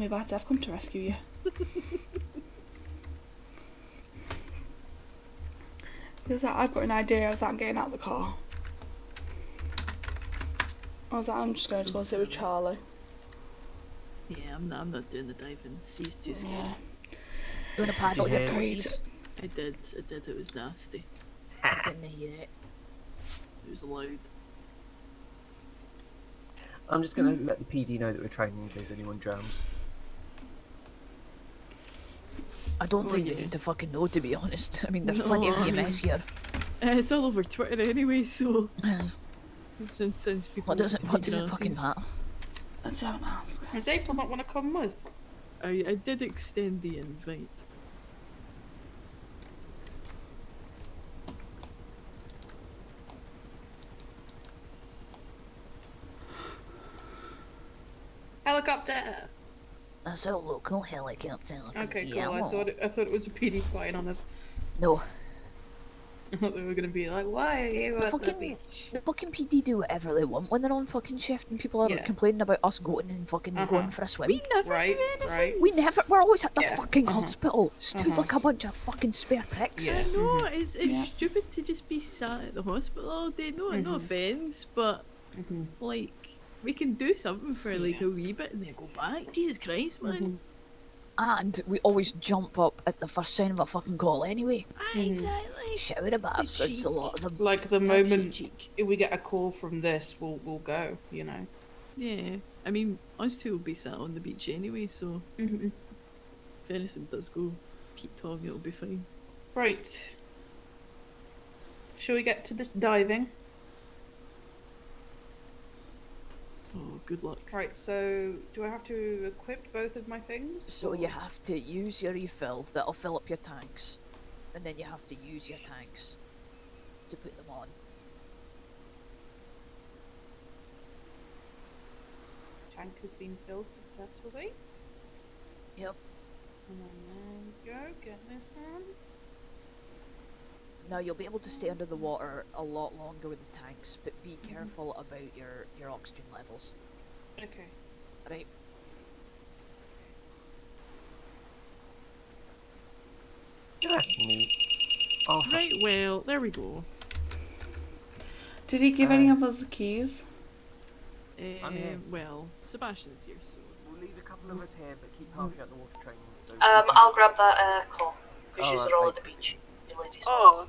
I'm about to have come to rescue you. Because I've got an idea. I was like, I'm getting out of the car. I was like, I'm just going to go sit with Charlie. Yeah, I'm not doing the diving. Sea's too scary. Yeah. You want to paddle your pussies? I did. It was nasty. I didn't hear it. It was loud. I'm just going to let the PD know that we're training in case anyone drowns. I don't think they need to fucking know, to be honest. I mean, there's plenty of EMS here. It's all over Twitter anyway, so... since people... What does it fucking matter? I don't ask. Does April not want to come with? I did extend the invite. Helicopter! That's our local helicopter. Okay, cool. I thought it was a PD spying on us. No. I thought they were gonna be like, why are you at the beach? The fucking PD do whatever they want when they're on fucking shift and people are complaining about us going and fucking going for a swim. We never do anything. Right. We're always at the fucking hospital, stood like a bunch of fucking spare pricks. I know, it's stupid to just be sat at the hospital all day. No offence, but like, we can do something for like a wee bit and then go back. Jesus Christ, man. And we always jump up at the first sign of a fucking call anyway. Exactly. Shower the bastards, a lot of them. Like the moment if we get a call from this, we'll go, you know. Yeah, I mean, us two will be sat on the beach anyway, so if anything does go peak-tong, it'll be fine. Right. Shall we get to this diving? Oh, good luck. Right, so do I have to equip both of my things? So you have to use your refill, that'll fill up your tanks. And then you have to use your tanks to put them on. Tank has been filled successfully. Yep. And then there we go, get this on. Now you'll be able to stay under the water a lot longer with the tanks, but be careful about your oxygen levels. Okay. Right. That's neat. Oh, Right, well, there we go. Did he give any of us the keys? I'm here. Well, Sebastian's here, so... We'll leave a couple of us here, but keep half out the water training. So I'll grab that call. Because you're all at the beach. You lazy Oh.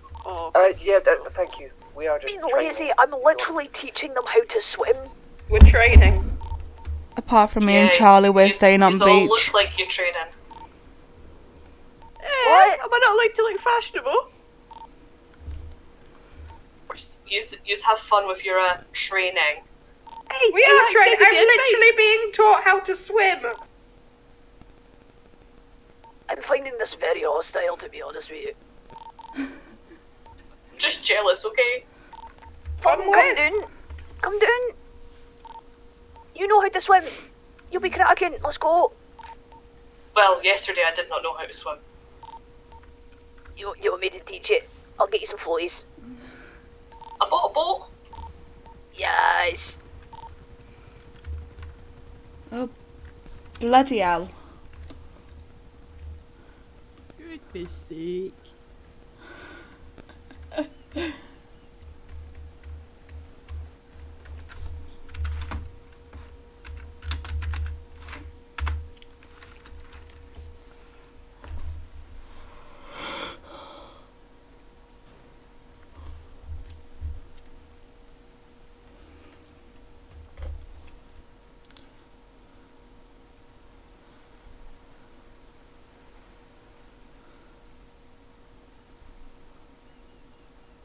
yeah, thank you. We are just lazy, I'm literally teaching them how to swim. We're training. Apart from me and Charlie, we're staying on you the all beach. look like you're training. What? Am I not allowed to look fashionable? You have fun with your training. Hey, We are training. I'm literally being taught how to swim. I'm finding this very hostile, to be honest with you. I'm just jealous, okay? Come down. Come down. You know how to swim. You'll be cracking. Let's go. Well, yesterday I did not know how to swim. You want me to teach it? I'll get you some floaties. I bought a boat. Yes. Oh, bloody hell. Good mistake.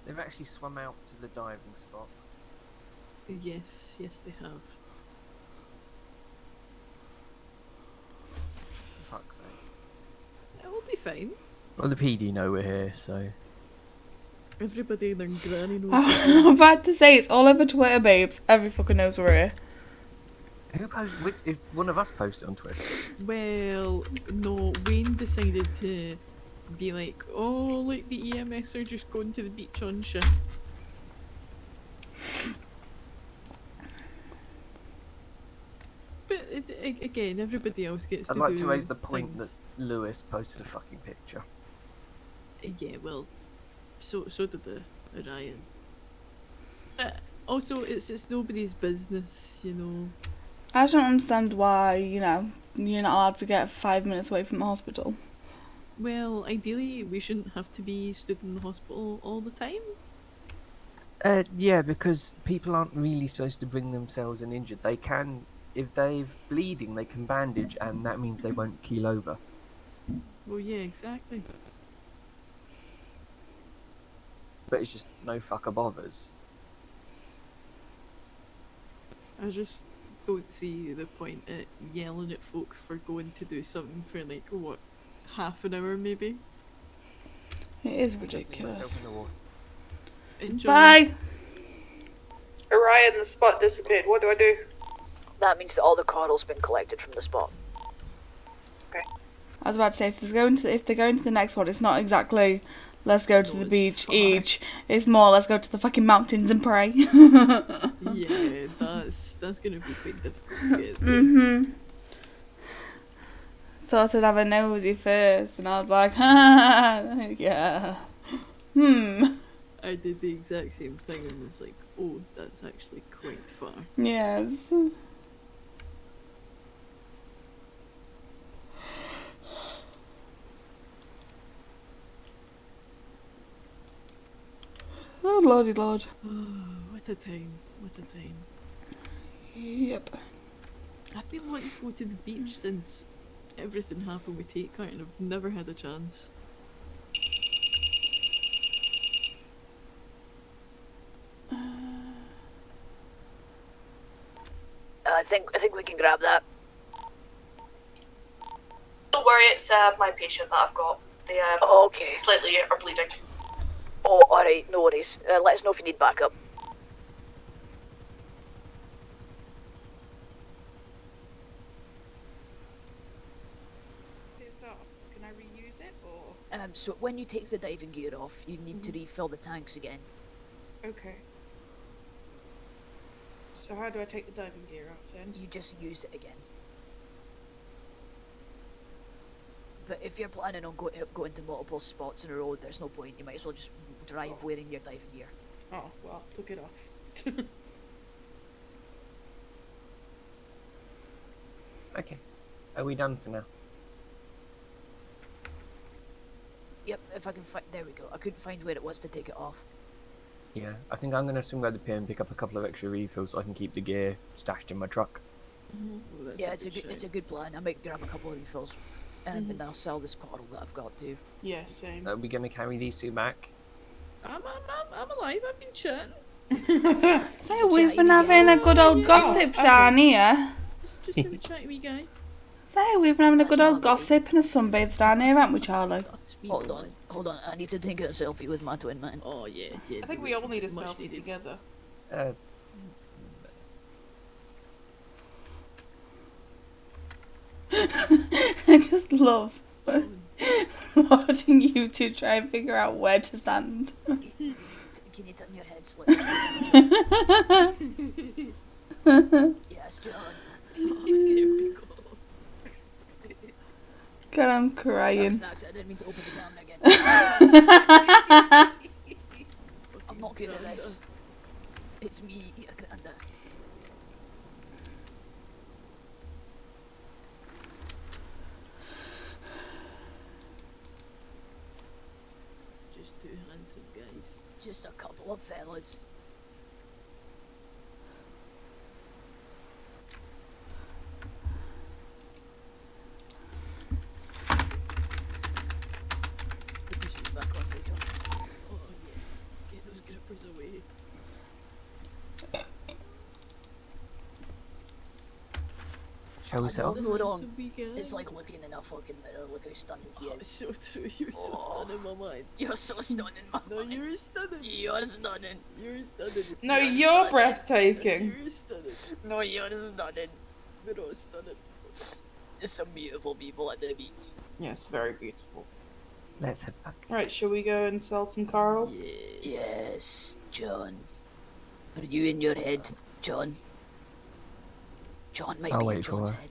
They've actually swum out to the diving spot. Yes, they have. For fuck's sake. It will be fine. Well, the PD know we're here, so... Everybody and their granny knows. I'm about to say, it's all over Twitter, babes. Every fucking knows we're here. Who posted? If one of us posted on Twitter. Well, no, Wayne decided to be like, oh, look, the EMS are just going to the beach on shift. But again, everybody else gets I'd to like do to raise the point things. that Lewis posted a fucking picture. Yeah, well, so did the Orion. Also, it's nobody's business, you know. I just don't understand why, you know, you're not allowed to get 5 minutes away from the hospital. Well, ideally, we shouldn't have to be stood in the hospital all the time. Yeah, because people aren't really supposed to bring themselves in injured. They can, if they're bleeding, they can bandage, and that means they won't keel over. Well, yeah, exactly. But it's just no fucker bothers. I just don't see the point at yelling at folk for going to do something for like, what, half an hour maybe? It is Myself ridiculous. in the wall. Enjoy. Bye! Orion, the spot disappeared. What do I do? That means that all the coral's been collected from the spot. I was about to say, if they're going to the next one, it's not exactly let's go to No, the it's beach far. each. It's more let's go to the fucking mountains and pray. Yeah, that's gonna be quite difficult to get to. Thought I'd have a nosy first, and I was like, yeah. I did the exact same thing and was like, oh, that's actually quite far. Yes. Oh, lordy lord. What a time, what a time. Yep. I've been wanting to go to the beach since everything happened with 𝚀𝚒𝚒𝚡 and I've never had a chance. I think we can grab that. Don't worry, it's my patient that I've got. They Okay. slightly are bleeding. Oh, alright, no worries. Let us know if you need backup. This up. Can I reuse it or? So when you take the diving gear off, you need to refill the tanks again. Okay. So how do I take the diving gear off then? You just use it again. But if you're planning on going to multiple spots in a row, there's no point. You might as well just drive wearing your diving gear. Oh, well, took it off. Okay. Are we done for now? Yep, if I can find... There we go. I couldn't find where it was to take it off. Yeah. I think I'm going to swing by the pier and pick up a couple of extra refills so I can keep the gear stashed in my truck. Well, that's Yeah, it's a shout. good plan. I might grab a couple of refills. And then I'll sell this coral that I've got too. Yeah, same. Are we going to carry these two back? I'm alive, I've been chatting. So we've been having a good old gossip down here. Just a chatty wee guy. So we've been having a good That's old lovely. gossip and a sunbathe down here, haven't we, Charlie? That's me. Hold on. I need to take a selfie with my twin man. Oh yeah. I think do we it. all need a Much selfie needed. together. I just love watching you two try and figure out where to stand. Can you turn your head slightly? Yes, John. Here we go. God, I'm That was crying. an accident. I didn't mean to open the camera again. I'm not good at this. It's me, Granda. Just two handsome guys. Just a couple of fellas. Put your shoes back on, there, John. Oh yeah. Get those grippers away. Shall we settle? Hold on. Handsome wee guy. It's like looking in a fucking mirror. Look how stunning he Oh, is. so true. You're so stunning, my man. You're so stunning, man. No, you're stunning. You're stunning. You're stunning. No, you're breathtaking. You're stunning. No, you're stunning. We're all stunning. Just some beautiful people at the beach. Yes, very beautiful. Let's head back. Right, shall we go and sell some coral? Yes. Yes, John. Are you in your head, John? John might I'll be in wait for John's her. head.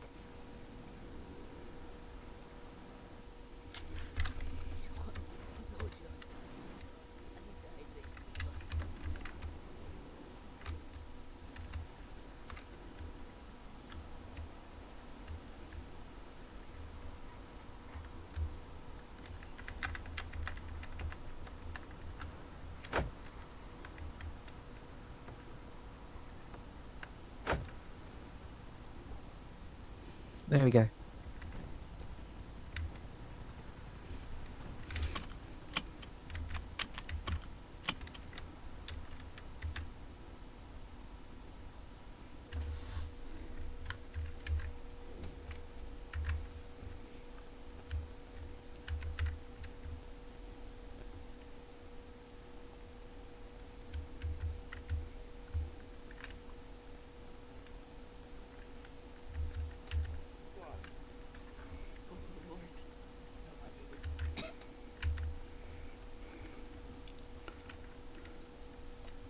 There we go.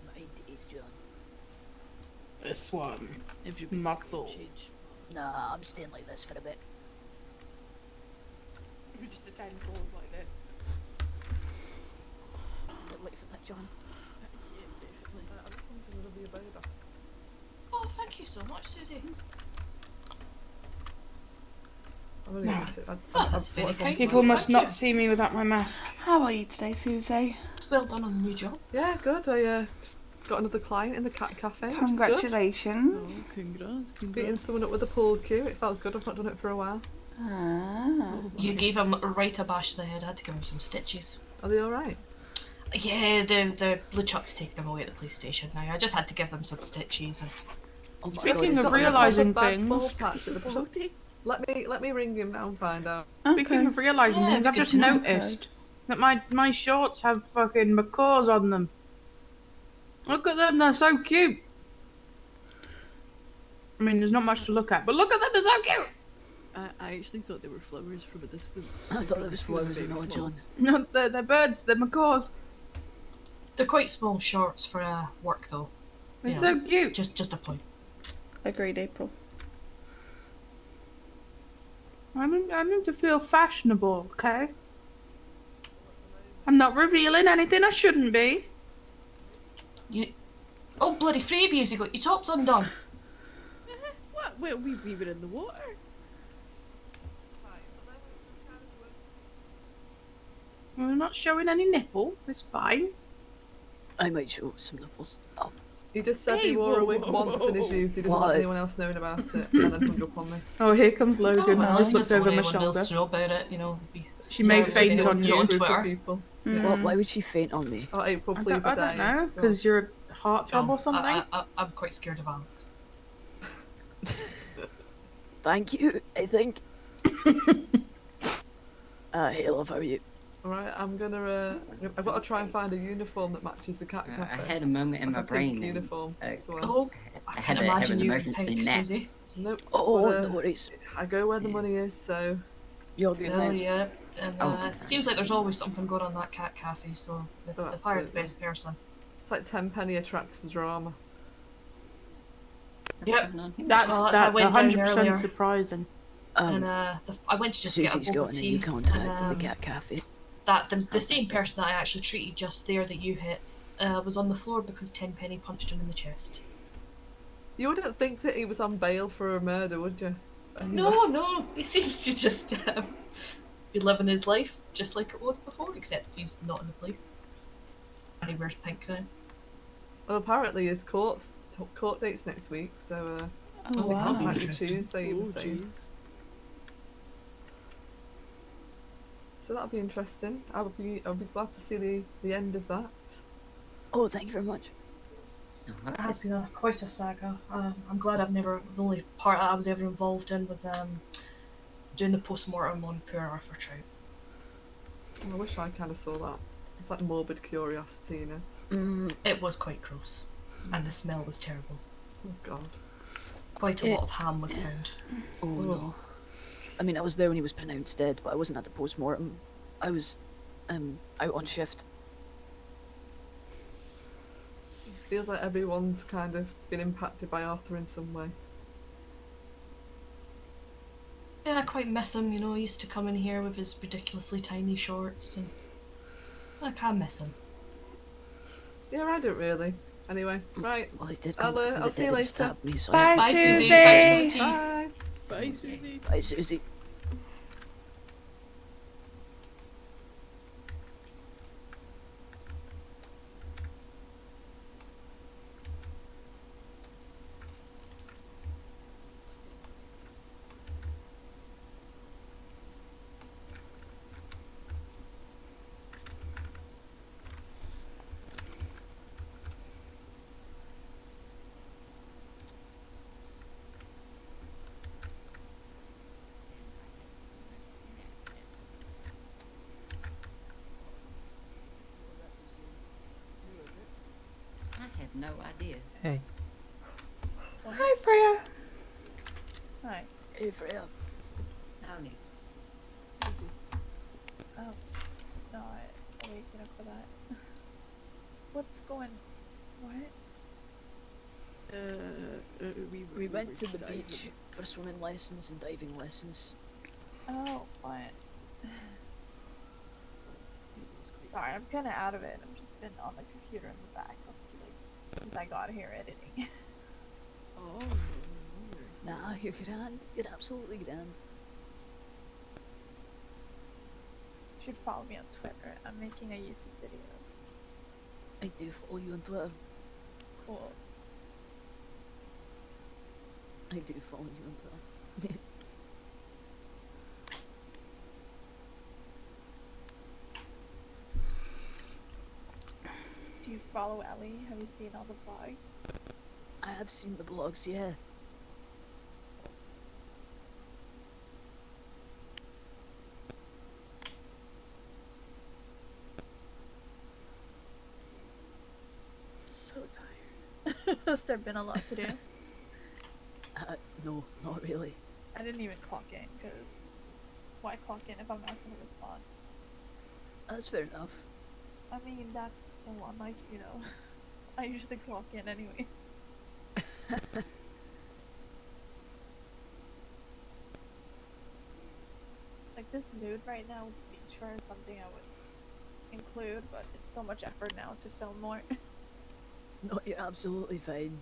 My days, John. This one. Everybody's Muscle. gonna change. Nah, I'm staying like this for a bit. We just attend calls like this. It's a bit late for that, John. Yeah, definitely. I just wanted to be a boba. Oh, thank you so much, Susie. I really Nice. miss it. That's very kind. People must Thank not see me without my mask. How are you today, Susie? Well done on the new job. Yeah, good. I just got another client in the cat cafe. which is good. Congratulations. Oh, congrats. Beating someone up with a pulled queue. It felt good. I've not done it for a while. Ah. You gave him right a bash to the head. I had to give him some stitches. Are they all right? Yeah, the LeChuck's taking them away at the police station now. I just had to give them some stitches. And Oh my Speaking God, of it's realising Bad things. ball patch at the top. Let me ring him now and find out. Speaking of realising Yeah, things, I've good just to know. noticed that my shorts have fucking macaws on them. Look at them, they're so cute. I mean, there's not much to look at, but look at them, they're so cute. I actually thought they were flowers from a distance. I thought there was flowers and all, Small. John. No, they're birds, they're macaws. they're quite small shorts for work, though. They're Yeah. so cute. Just a point. Agreed, April. I need to feel fashionable, okay? I'm not revealing anything I shouldn't be. You. Oh, bloody three of you got your tops undone. What? Well, we were in the water. We're not showing any nipple. It's fine. I might show some nipples. Oh, He just said Hey, he wore a wig whoa, once in his whoa. youth. He doesn't want What? anyone else knowing about it, and then hung up on me. Oh, here comes Logan. well, I just looked don't over want my anyone else shoulder. to know about it, you know. She may Sorry, faint Logan. on Not you. on Group of Twitter. people. why would she faint on me? Oh, April, I please. don't know, because you're a heartthrob or something. I'm quite scared of Alex. Thank you, I think. Hey, love, how are you? Alright, I'm gonna. I've got to try and find a uniform that matches the cat I cafe. had a moment in Like my a pink brain. And, uniform. as well. Oh, I I can had to have imagine an you in emergency pink, nap. Susie. Nope. Oh, but, no worries. I go where the money is, so. You're good Oh now. yeah, and Oh. seems like there's always something going on that cat cafe, so they've hired the absolutely. best person. It's like 10 penny attracts the drama. Yep. Going on here? That's Well, I that's went down 100% earlier. surprising. And I went to just Susie's get a boba got a new tea, contact and in the cat cafe. that the same person that I actually treated just there that you hit was on the floor because Tenpenny punched him in the chest. You wouldn't think that he was on bail for a murder, would you? No, he seems to just be living his life just like it was before, except he's not in the police. And he wears pink now. Well, apparently his court date's next week, so Oh, wow. That'll be apparently interesting. Tuesday, you were Oh, saying. jeez. So that'll be interesting. I'll be glad to see the end of that. Oh, thank you very much. It has been quite a saga. I'm glad the only part that I was ever involved in was doing the post-mortem on poor Arthur Trout. I wish I kind of saw that. It's like morbid curiosity, you know. It was quite gross, and the smell was terrible. Oh God. Quite a lot of ham was found. Oh, no. I mean, I was there when he was pronounced dead, but I wasn't at the post-mortem. I was out on shift. Feels like everyone's kind of been impacted by Arthur in some way. Yeah, I quite miss him, you know, he used to come in here with his ridiculously tiny shorts, and I can't miss him. Yeah, I don't really. Anyway, right. Well, he did come I'll back from I'll the see you dead and later. stab me, so Bye, Bye, Susie. Susie. Thanks for the tea. Bye. Bye, Susie. Bye, Susie. No idea. Hey. Hi, Freya. Hi. Hey, Freya. Howdy. Oh. No, I wait, get up for that. What's going... What? We went to the beach for swimming lessons and diving lessons. Oh, what? Sorry, I'm kind of out of it. I've just been on the computer in the back since I got here editing. Oh. Nah, you're grand. You're absolutely grand. You should follow me on Twitter. I'm making a YouTube video. I do follow you on Twitter. Cool. I do follow you on Twitter. Do you follow Ellie? Have you seen all the vlogs? I have seen the blogs, yeah. So tired. Has there been a lot to do? No, not really. I didn't even clock in, because why clock in if I'm not going to respond? That's fair enough. I mean, that's so unlike, you know. I usually clock in anyway. Like, this mood right now with the beach fair is something I would include, but it's so much effort now to film more. No, you're absolutely fine.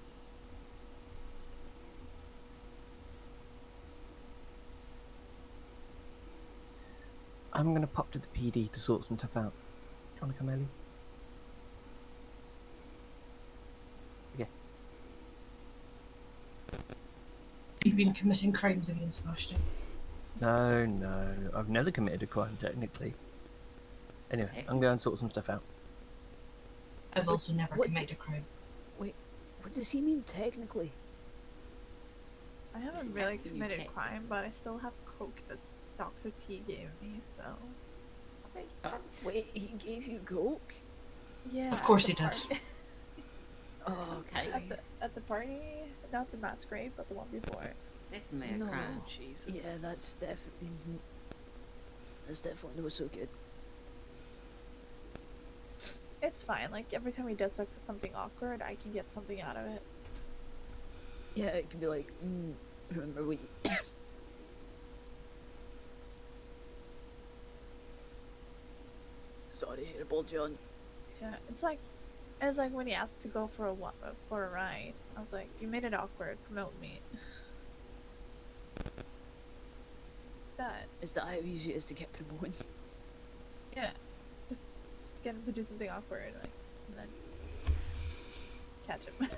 I'm gonna pop to the PD to sort some stuff out. Do you wanna come, Ellie? Okay. You've been committing crimes again, Sebastian. No, no. I've never committed a crime, technically. Anyway, I'm going to sort some stuff out. I've also never committed a crime. Wait, what does he mean technically? I haven't really committed a crime, but I still have coke that Dr. T gave me, so... Wait, he gave you coke? Yeah. Of course at he the did. party. Oh, okay. At the party? Not the masquerade, but the one before. Definitely a No, crime. Jesus. Yeah, that's definitely not so good. It's fine, like, every time he does like, something awkward, I can get something out of it. Yeah, it can be like, remember we... Sorry, Hairball John. Yeah, it's like when he asked to go for a ride. I was like, you made it awkward, promote me. That. Is that how easy it is to get promoted? Yeah. Just get him to do something awkward, like, and then catch him.